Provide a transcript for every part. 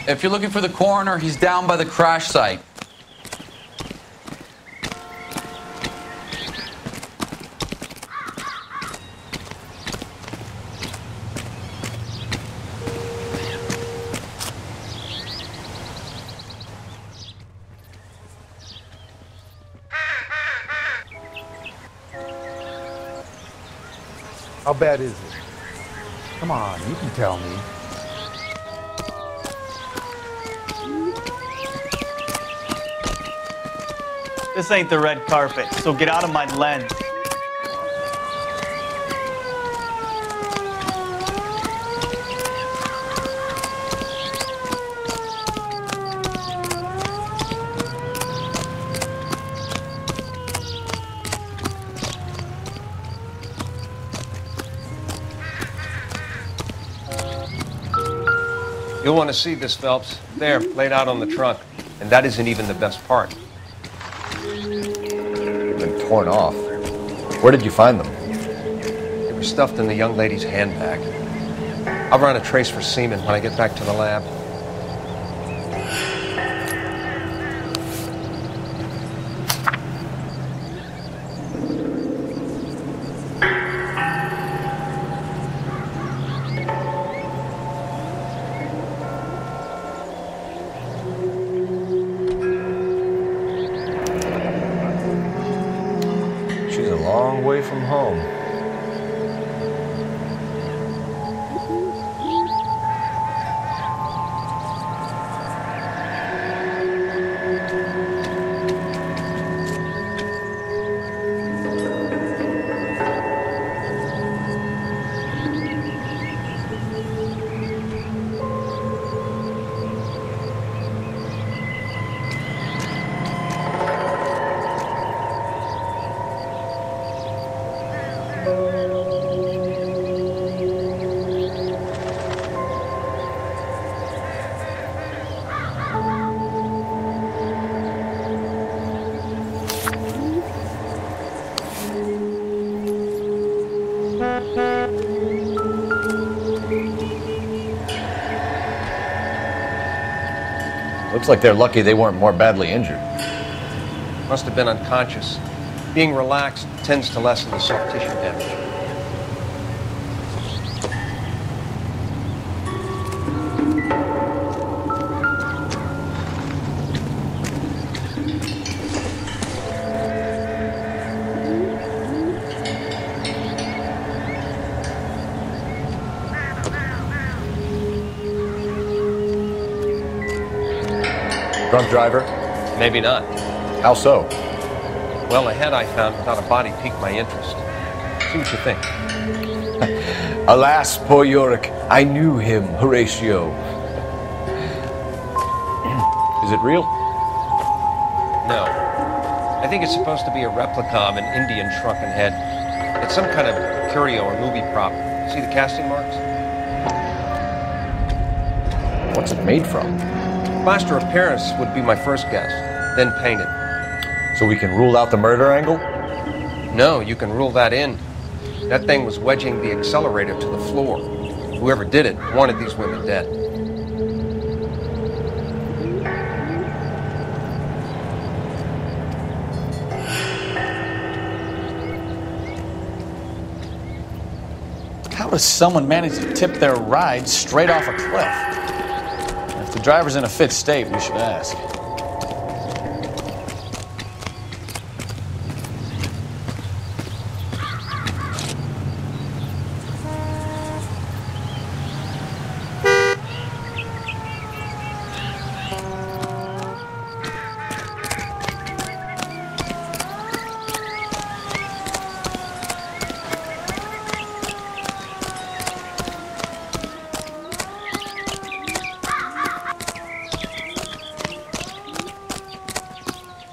If you're looking for the coroner, he's down by the crash site. How bad is it? Come on, you can tell me. This ain't the red carpet, so get out of my lens. You'll want to see this, Phelps. There, laid out on the trunk. And that isn't even the best part. They've been torn off. Where did you find them? They were stuffed in the young lady's handbag. I'll run a trace for semen when I get back to the lab. She's a long way from home. Looks like they're lucky they weren't more badly injured. Must have been unconscious. Being relaxed tends to lessen the soft tissue damage. Drunk driver? Maybe not. How so? Well, a head I found without a body piqued my interest. See what you think. Alas, poor Yorick, I knew him, Horatio. Is it real? No. I think it's supposed to be a replica of an Indian shrunken head. It's some kind of curio or movie prop. See the casting marks? What's it made from? Plaster of Paris would be my first guess, then painted. So we can rule out the murder angle? No, you can rule that in. That thing was wedging the accelerator to the floor. Whoever did it wanted these women dead. How does someone manage to tip their ride straight off a cliff? If the driver's in a fit state, we should ask.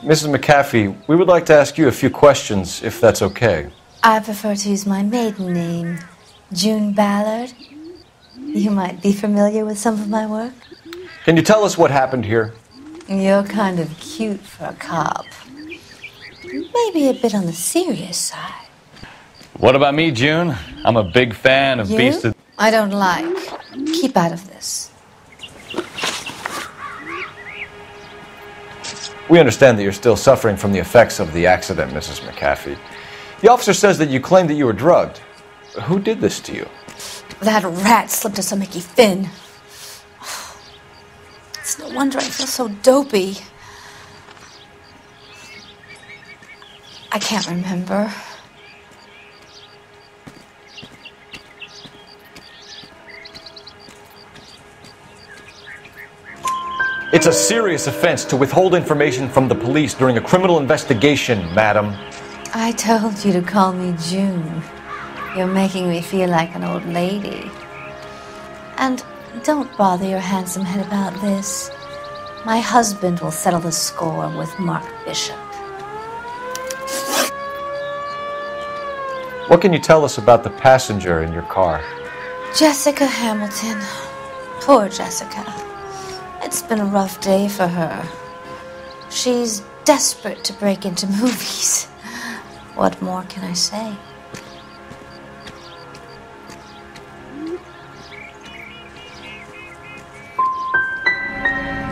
Mrs. McAfee, we would like to ask you a few questions, if that's okay. I prefer to use my maiden name, June Ballard. You might be familiar with some of my work. Can you tell us what happened here? You're kind of cute for a cop. Maybe a bit on the serious side. What about me, June? I'm a big fan of You? Beast of... I don't like. Keep out of this. We understand that you're still suffering from the effects of the accident, Mrs. McAfee. The officer says that you claimed that you were drugged. Who did this to you? That rat slipped us a Mickey Finn. It's no wonder I feel so dopey. I can't remember. It's a serious offense to withhold information from the police during a criminal investigation, madam. I told you to call me June. You're making me feel like an old lady. And don't bother your handsome head about this. My husband will settle the score with Mark Bishop. What can you tell us about the passenger in your car? Jessica Hamilton. Poor Jessica. It's been a rough day for her. She's desperate to break into movies. What more can I say?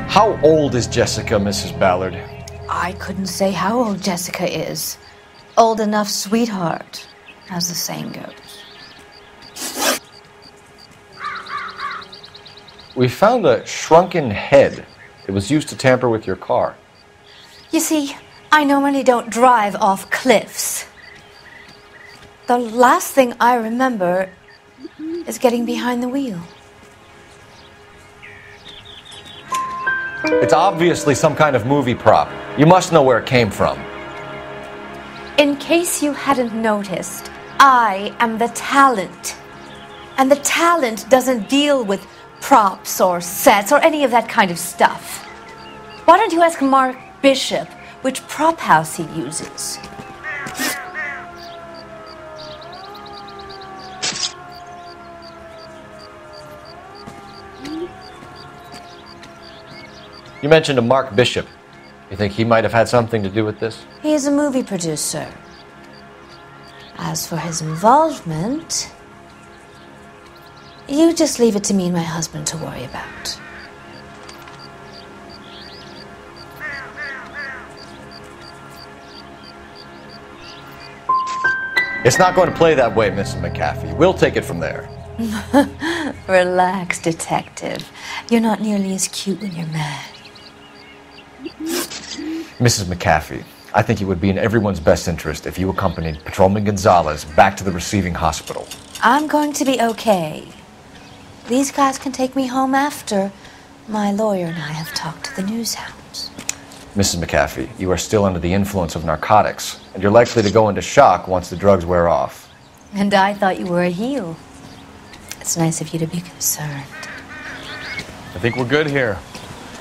How old is Jessica, Mrs. Ballard? I couldn't say how old Jessica is. Old enough, sweetheart, as the saying goes. We found a shrunken head. It was used to tamper with your car. You see, I normally don't drive off cliffs. The last thing I remember is getting behind the wheel. It's obviously some kind of movie prop. You must know where it came from. In case you hadn't noticed, I am the talent. And the talent doesn't deal with props or sets or any of that kind of stuff. Why don't you ask Mark Bishop which prop house he uses? You mentioned a Mark Bishop. You think he might have had something to do with this? He is a movie producer. As for his involvement, you just leave it to me and my husband to worry about. It's not going to play that way, Mrs. McAfee. We'll take it from there. Relax, detective. You're not nearly as cute when you're mad. Mrs. McAfee, I think it would be in everyone's best interest if you accompanied Patrolman Gonzalez back to the receiving hospital. I'm going to be okay. These guys can take me home after my lawyer and I have talked to the news hounds. Mrs. McAfee, you are still under the influence of narcotics, and you're likely to go into shock once the drugs wear off. And I thought you were a heel. It's nice of you to be concerned. I think we're good here.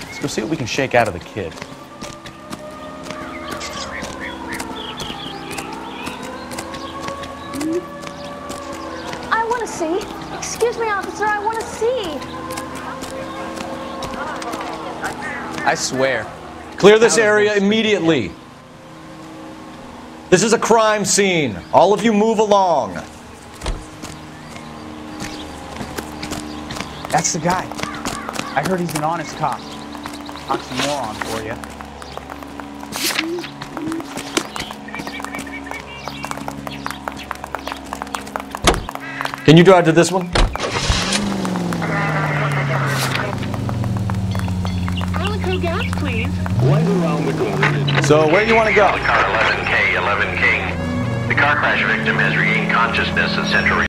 Let's go see what we can shake out of the kid. I want to see. Excuse me, officer, I want to see. I swear. Clear this area immediately. This is a crime scene. All of you move along. That's the guy. I heard he's an honest cop. Oxymoron for you. Can you drive to this one? Alico gas, please. So where do you want to go? Car 11K, 11 King. The car crash victim has regained consciousness at Central